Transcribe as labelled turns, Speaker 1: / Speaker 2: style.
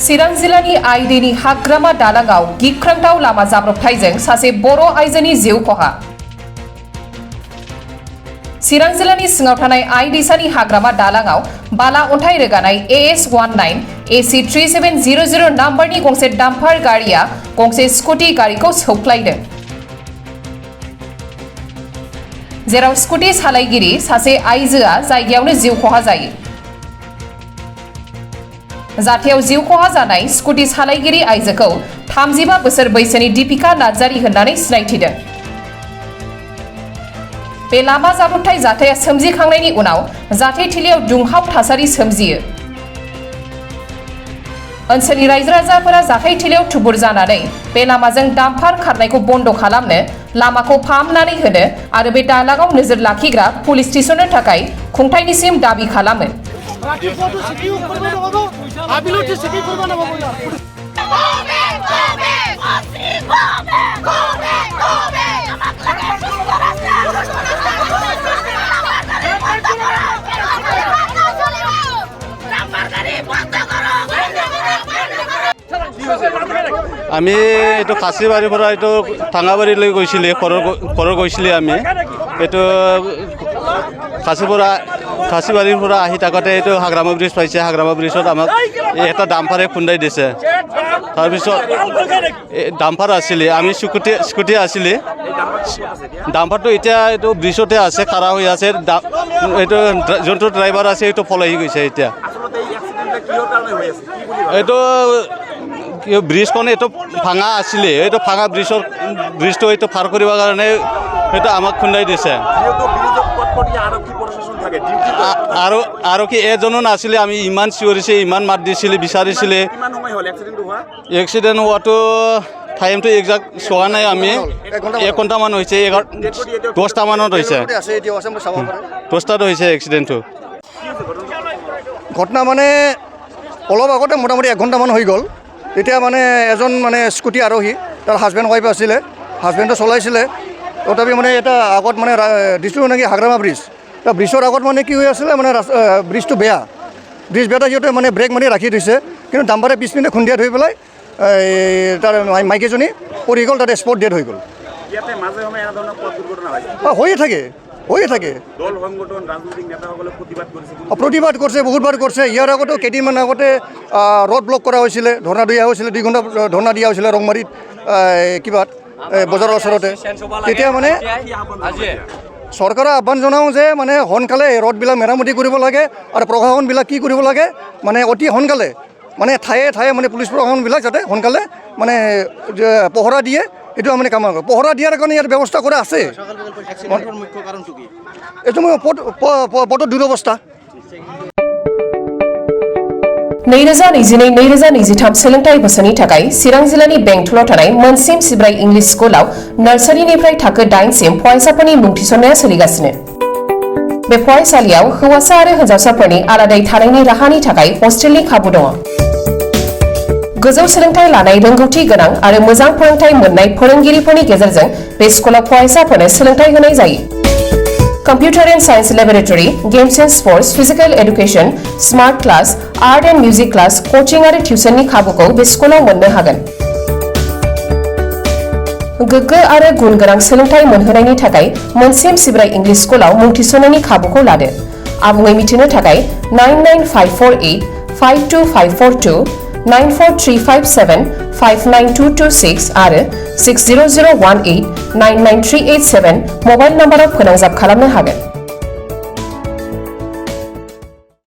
Speaker 1: चिरां जिल्लानि आइडेनि हाग्रामा दालांआव गिख्रंथाव लामा जाब्रबथायजों सासे बर' आइजोनि जिउ खहा। चिरां जिल्लानि सिङाव थानाय आइ दैसानि हाग्रामा दालांआव बाला अन्थाइ रोगानाय AS19 AC 3700 नाम्बारनि गंसे डाम्पार गारिया गंसे स्कुटि गारिखौ सौख्लायदों, जेराव स्कुटि सालायगिरि सासे आइजोआ जायगायावनो जिउ खहा जायो। जाथायाव जिउ खहा जानाय स्कुटि सालायगिरि आइजोखौ 35 बोसोर बैसोनि दीपिका नार्जारी होननानै सिनायथिदों। बे लामा जाब्रबथाय जाथाया सोमजिखांनायनि उनाव जाथायथिलियाव दुंहाव थासारि सोमजियो। ओनसोलनि रायजो राजाफोरा जाथायथिलियाव थुबुर जानानै बे लामाजों डाम्पार खारनायखौ बन्द खालामनो, लामाखौ फाहामनानै होनो आरो बे दालांआव नोजोर लाखिग्रा पुलिस थिसननो थाखाय खुंथायनिसिम दाबि खालामो।
Speaker 2: আমি এইটো খাচীবাৰীৰ পৰা এইটো ঠাঙাবাৰীলৈ গৈছিলোঁ, ঘৰৰ গৈছিলোঁ আমি। এইটো খাচীবাৰীৰ পৰা আহি থাকোঁতে এইটো হাগ্ৰামা ব্ৰিজ পাইছে। হাগ্ৰামা ব্ৰিজত আমাক এটা ডাম্পাৰে খুন্দাই দিছে। তাৰপিছত ডাম্পাৰ আছিলে, আমি স্কুটি আছিলে। ডাম্পাৰটো এতিয়া এইটো ব্ৰিজতে আছে, খাৰা হৈ আছে। এইটো যোনটো ড্ৰাইভাৰ আছে এইটো পলাই গৈছে। এতিয়া এইটো ব্ৰিজখন এইটো ভাঙা আছিলে, এইটো ভাঙা ব্ৰিজটো এইটো পাৰ কৰিবৰ কাৰণে এইটো আমাক খুন্দাই দিছে। আৰু কি এজনো নাছিলে, আমি ইমান চিঞৰিছে, ইমান মাত দিছিলে, বিচাৰিছিলে। এক্সিডেণ্ট হোৱাটো টাইমটো একজাক্ট চোৱা নাই আমি। 1 ঘণ্টামান হৈছে, 10টামানত হৈছে, 10টাত হৈছে এক্সিডেণ্টটো।
Speaker 3: ঘটনা মানে অলপ আগতে মোটামুটি 1 ঘণ্টামান হৈ গ'ল। তেতিয়া মানে এজন মানে স্কুটি আৰোহী, তাৰ হাজবেণ্ড ৱাইফ আছিলে, হাজবেণ্ডে চলাইছিলে। তথাপি মানে এটা আগত মানে দিছিলোঁ নেকি হাগ্ৰামা ব্ৰিজ, তাৰ ব্ৰিজৰ আগত মানে কি হৈ আছিলে, মানে ব্ৰিজটো বেয়া, সিহঁতে মানে ব্ৰেক মাৰি ৰাখি থৈছে। কিন্তু ডাম্পাৰে পিছপিনে খুন্দিয়াই থৈ পেলাই তাৰ মাইকীজনী পৰি গ'ল, তাতে স্পট ডেড হৈ গ'ল। হৈয়ে থাকে। প্ৰতিবাদ কৰিছে, বহুতবাৰ কৰিছে। ইয়াৰ আগতো কেইদিনমান আগতে ৰোড ব্লক কৰা হৈছিলে, ধৰ্ণা দিয়া হৈছিলে, 2 ঘণ্টা ধৰ্ণা দিয়া হৈছিলে ৰংমাৰীত কিবাত বজাৰৰ ওচৰতে। তেতিয়া মানে চৰকাৰৰ আহ্বান জনাওঁ যে মানে সোনকালে ৰোডবিলাক মেৰামতি কৰিব লাগে আৰু প্ৰশাসনবিলাক কি কৰিব লাগে, মানে অতি সোনকালে মানে ঠায়ে মানে পুলিচ প্ৰশাসনবিলাক যাতে সোনকালে মানে পহৰা দিয়ে, এইটো মানে কাম কৰে। পহৰা দিয়াৰ কাৰণে ইয়াৰ ব্যৱস্থা কৰা আছে। এইটো মই পথৰ দুৰৱস্থা।
Speaker 1: 2022-2023 सोलोंथाइ बोसोरनि थाखाय चिरां जिल्लानि बेंटलाव थानाय मोनसिम सिब्राय इंलिश स्कुलाव नार्सारिनिफ्राय थाखो 8 सिम फरायसाफोरनि मुं थिसननाया सोलिगासिनो। बे फरायसालियाव हौवासा आरो हिनजावसाफोरनि आलादायै थानायनि राहानि थाखाय हस्टेलनि खाबु दङ। गोजौ सोलोंथाइ लानाय, रोंगौथि गोनां आरो मोजां फोरोंथाइ मोननाय फोरोंगिरिफोरनि गेजेरजों बे स्कुलाव फरायसाफोरनो सोलोंथाइ होनाय जायो। Computer and Science Laboratory, Games and Sports, Physical Education, Smart Class, Art and Music Class, Coaching आरो टिउसननि खाबुखौ बे स्कुलाव मोननो हागोन। गोग्गो आरो गुन गोनां सोलोंथाइ मोनहोनायनि थाखाय मोनसिम सिब्राय इंलिश स्कुलाव मुं थिसननायनि खाबुखौ लादो। आबुङै मिथिनो थाखाय 99548 52542, 94357 59226 आरो 60018 99387 मबाइल नम्बराव फोनांजाब खालामनो हागोन।